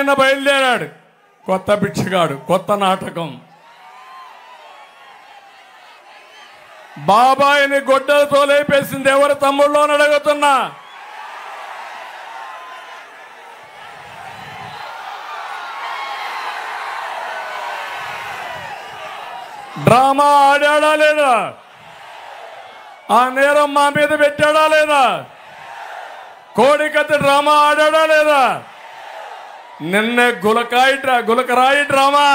నిన్న బయలుదేరాడు కొత్త బిచ్చగాడు, కొత్త నాటకం. బాబాయిని గొడ్డలతో లేపేసింది ఎవరు తమ్ముళ్ళు అని అడుగుతున్నా. డ్రామా ఆడాడా లేదా? ఆ నేరం మా మీద పెట్టాడా లేదా? కోడికత్తి డ్రామా ఆడాడా లేదా? నిన్నే గులకరాయి డ్రామా.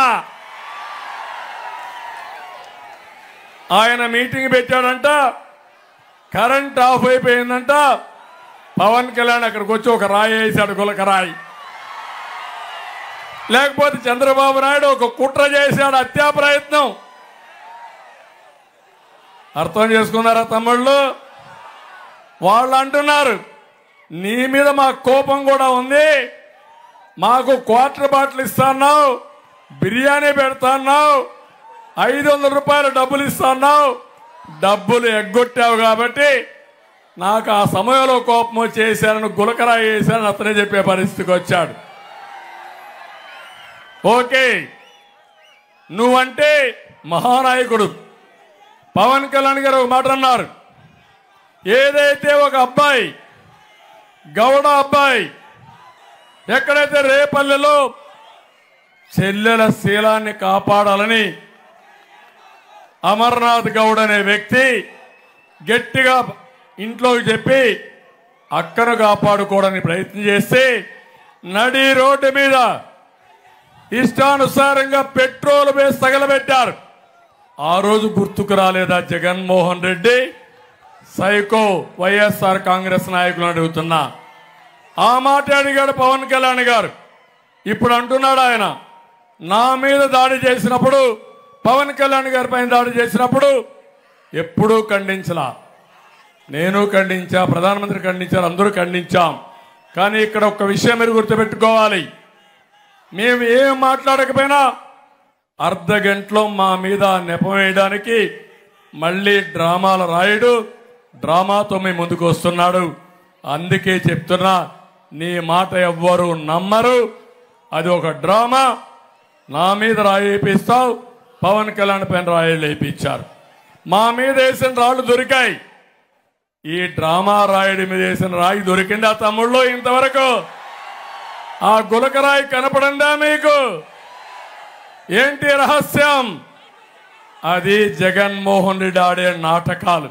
ఆయన మీటింగ్ పెట్టాడంట, కరెంట్ ఆఫ్ అయిపోయిందంట. పవన్ కళ్యాణ్ అక్కడికి వచ్చి ఒక రాయి వేశాడు, గులకరాయి. లేకపోతే చంద్రబాబు నాయుడు ఒక కుట్ర చేశాడు, హత్యా ప్రయత్నం. అర్థం చేసుకున్నారా తమ్ముళ్ళు? వాళ్ళు అంటున్నారు నీ మీద మాకు కోపం కూడా ఉంది, మాకు క్వార్టర్ బాటిల్ ఇస్తాన్నావు, బిర్యానీ పెడతాన్నావు, 500 రూపాయలు డబ్బులు ఇస్తాన్నావు, డబ్బులు ఎగ్గొట్టావు కాబట్టి నాకు ఆ సమయంలో కోపం వచ్చేసానని గులకరాయి వేశానని అతనే చెప్పే పరిస్థితికి వచ్చాడు. ఓకే, నువ్వంటే మహానాయకుడు. పవన్ కళ్యాణ్ గారు ఒక మాట అన్నారు, ఏదైతే ఒక అబ్బాయి గౌడ అబ్బాయి ఎక్కడైతే రేపల్లెలో చెల్లెల శీలాన్ని కాపాడాలని అమర్నాథ్ గౌడ్ అనే వ్యక్తి గట్టిగా ఇంట్లోకి చెప్పి అక్కను కాపాడుకోవడానికి ప్రయత్నం చేస్తే నడి రోడ్డు మీద ఇష్టానుసారంగా పెట్రోల్ వేసి తగలబెట్టారు. ఆ రోజు గుర్తుకు రాలేదా జగన్మోహన్ రెడ్డి? సైకో వైఎస్ఆర్ కాంగ్రెస్ నాయకులను అడుగుతున్నా. ఆ మాట అడిగాడు పవన్ కళ్యాణ్ గారు. ఇప్పుడు అంటున్నాడు ఆయన, నా మీద దాడి చేసినప్పుడు, పవన్ కళ్యాణ్ గారి పైన దాడి చేసినప్పుడు ఎప్పుడూ ఖండించలా. నేను ఖండించా, ప్రధానమంత్రి ఖండించారు, అందరూ ఖండించాం. కానీ ఇక్కడ ఒక్క విషయం మీరు గుర్తుపెట్టుకోవాలి, మేము ఏం మాట్లాడకపోయినా అర్ధ గంటలో మా మీద నెపం వేయడానికి మళ్ళీ డ్రామాల రాయుడు డ్రామాతో మీ ముందుకు వస్తున్నాడు. అందుకే చెప్తున్నా, నీ మాట ఎవ్వరూ నమ్మరు, అది ఒక డ్రామా. నా మీద రాయి వేయిస్తావు, పవన్ కళ్యాణ్ పైన రాయిలు వేయించారు, మా మీద వేసిన రాళ్ళు దొరికాయి. ఈ డ్రామా రాయుడి మీద వేసిన రాయి దొరికిందా తమ్ముళ్ళు? ఇంతవరకు ఆ గులకరాయి కనపడిందా మీకు? ఏంటి రహస్యం? అది జగన్మోహన్ రెడ్డి ఆడే నాటకాలు.